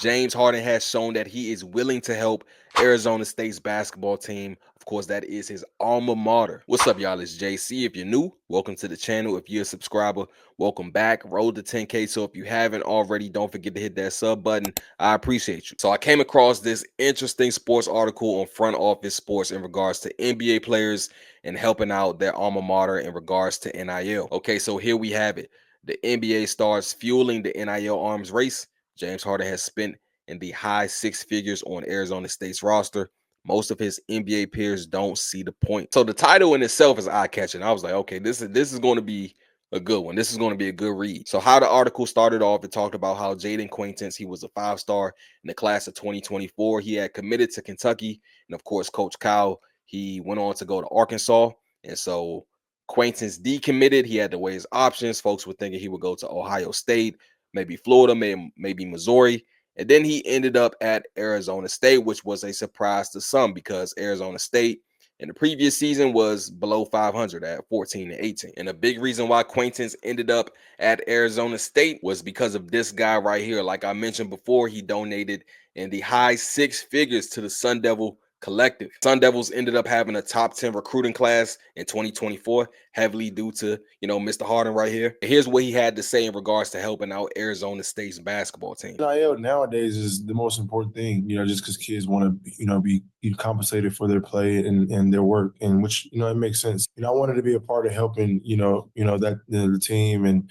James Harden has shown that he is willing to help Arizona State's basketball team. Of course, that is his alma mater. What's up, y'all? It's JC. If you're new, welcome to the channel. If you're a subscriber, welcome back. Roll to 10K. So if you haven't already, don't forget to hit that sub button. I appreciate you. So I came across this interesting sports article on Front Office Sports in regards to NBA players and helping out their alma mater in regards to NIL. Okay, so here we have it. The NBA stars fueling the NIL arms race. James Harden has spent in the high six figures on Arizona State's roster. Most of his NBA peers don't see the point. So the title in itself is eye-catching. I was like, okay, this is going to be a good one. This is going to be a good read. So how the article started off, it talked about how Jaden Quaintance, he was a 5-star in the class of 2024. He had committed to Kentucky. And of course, Coach Kyle, he went on to go to Arkansas. And so Quaintance decommitted. He had to weigh his options. Folks were thinking he would go to Ohio State, maybe Florida, maybe Missouri. And then he ended up at Arizona State, which was a surprise to some because Arizona State in the previous season was below 500 at 14-18. And a big reason why Quaintance ended up at Arizona State was because of this guy right here. Like I mentioned before, he donated in the high six figures to the Sun Devil Collective. Sun Devils ended up having a top 10 recruiting class in 2024, heavily due to, Mr. Harden right here. And here's what he had to say in regards to helping out Arizona State's basketball team. NIL nowadays is the most important thing, just because kids want to, be compensated for their play and their work, and which, it makes sense. I wanted to be a part of helping, that the team and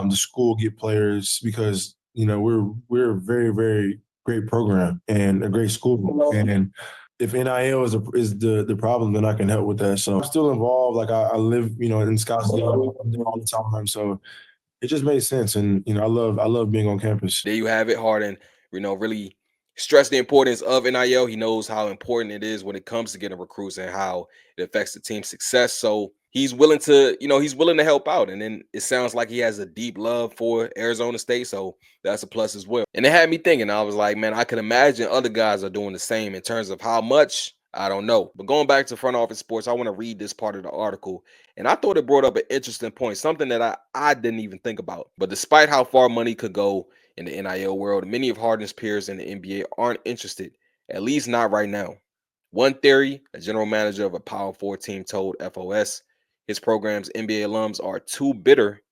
the school get players because, we're a very, very great program and a great school. And if NIL is the problem, then I can help with that. So I'm still involved. Like I live, in Scottsdale all the time. So it just made sense, and I love being on campus. There you have it. Harden, really stressed the importance of NIL. He knows how important it is when it comes to getting recruits and how it affects the team's success. So he's willing to, he's willing to help out. And then it sounds like he has a deep love for Arizona State. So that's a plus as well. And it had me thinking, I was like, man, I could imagine other guys are doing the same in terms of how much. I don't know. But going back to Front Office Sports, I want to read this part of the article. And I thought it brought up an interesting point, something that I didn't even think about. But despite how far money could go in the NIL world, many of Harden's peers in the NBA aren't interested, at least not right now. One theory, a general manager of a Power 4 team told FOS, his program's NBA alums are too bitter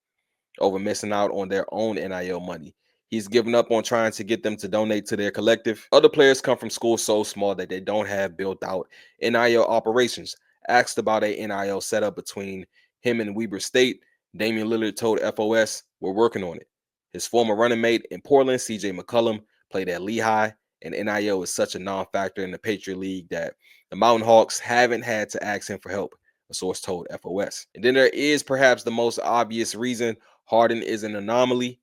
over missing out on their own NIL money. He's given up on trying to get them to donate to their collective. Other players come from schools so small that they don't have built out NIL operations. Asked about a NIL setup between him and Weber State, Damian Lillard told FOS, "We're working on it." His former running mate in Portland, CJ McCollum, played at Lehigh, and NIL is such a non-factor in the Patriot League that the Mountain Hawks haven't had to ask him for help, a source told FOS. And then there is perhaps the most obvious reason Harden is an anomaly.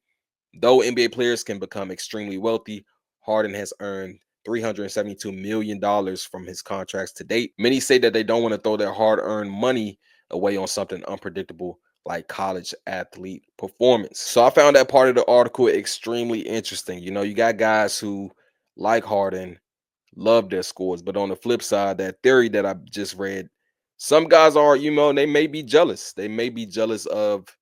Though NBA players can become extremely wealthy, Harden has earned $372 million from his contracts to date. Many say that they don't want to throw their hard-earned money away on something unpredictable like college athlete performance. So I found that part of the article extremely interesting. You got guys who, like Harden, love their scores, but on the flip side, that theory that I just read, some guys are, they may be jealous. They may be jealous of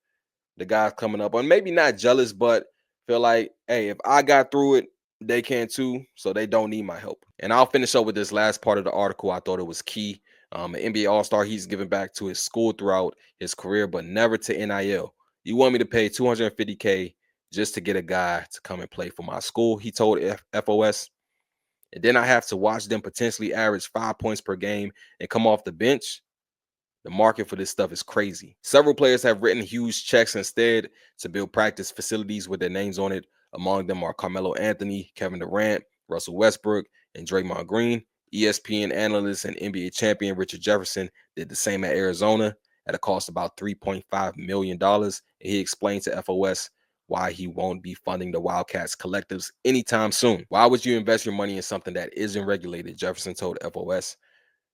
the guys coming up, or maybe not jealous, but feel like, hey, if I got through it, they can too, so they don't need my help. And I'll finish up with this last part of the article. I thought it was key. An NBA All-Star, he's given back to his school throughout his career, but never to NIL. You want me to pay $250K just to get a guy to come and play for my school, he told FOS. And then I have to watch them potentially average 5 points per game and come off the bench. The market for this stuff is crazy. Several players have written huge checks instead to build practice facilities with their names on it. Among them are Carmelo Anthony, Kevin Durant, Russell Westbrook, and Draymond Green. ESPN analyst and NBA champion Richard Jefferson did the same at Arizona at a cost of about $3.5 million. And he explained to FOS why he won't be funding the Wildcats collectives anytime soon. Why would you invest your money in something that isn't regulated? Jefferson told FOS.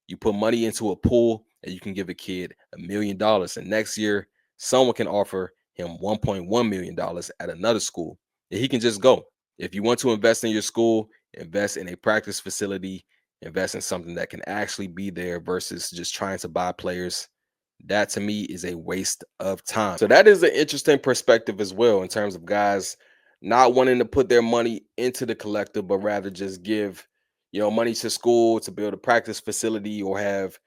You put money into a pool and you can give a kid $1 million. And next year, someone can offer him $1.1 million at another school. And he can just go. If you want to invest in your school, invest in a practice facility, invest in something that can actually be there versus just trying to buy players. That to me is a waste of time. So that is an interesting perspective as well in terms of guys not wanting to put their money into the collective, but rather just give, money to school to build a practice facility or have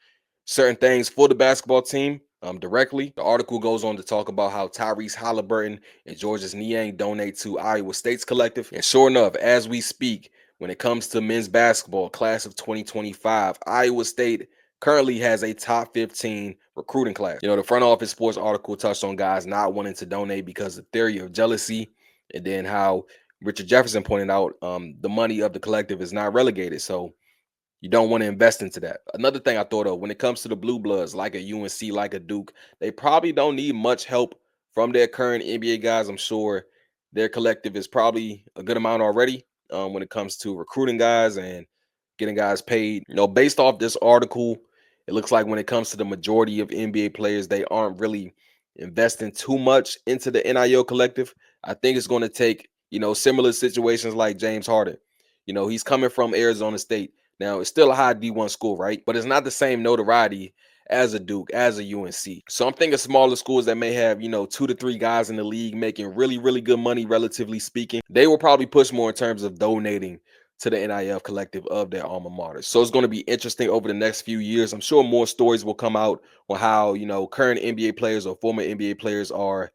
certain things for the basketball team directly. The article goes on to talk about how Tyrese Halliburton and Georges Niang donate to Iowa State's collective. And sure enough, as we speak, when it comes to men's basketball, class of 2025, Iowa State currently has a top 15 recruiting class. The front office sports article touched on guys not wanting to donate because of theory of jealousy, and then how Richard Jefferson pointed out the money of the collective is not relegated. So you don't want to invest into that. Another thing I thought of when it comes to the Blue Bloods, like a UNC, like a Duke, they probably don't need much help from their current NBA guys. I'm sure their collective is probably a good amount already when it comes to recruiting guys and getting guys paid. Based off this article, it looks like when it comes to the majority of NBA players, they aren't really investing too much into the NIL collective. I think it's going to take, similar situations like James Harden. He's coming from Arizona State. Now, it's still a high D1 school, right? But it's not the same notoriety as a Duke, as a UNC. So I'm thinking smaller schools that may have, 2 to 3 guys in the league making really, really good money, relatively speaking. They will probably push more in terms of donating to the NIL collective of their alma mater. So it's going to be interesting over the next few years. I'm sure more stories will come out on how, current NBA players or former NBA players are,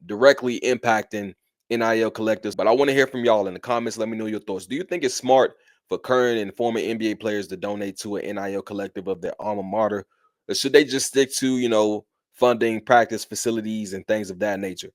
directly impacting NIL collectives. But I want to hear from y'all in the comments. Let me know your thoughts. Do you think it's smart for current and former NBA players to donate to an NIL collective of their alma mater? Or should they just stick to, funding practice facilities and things of that nature?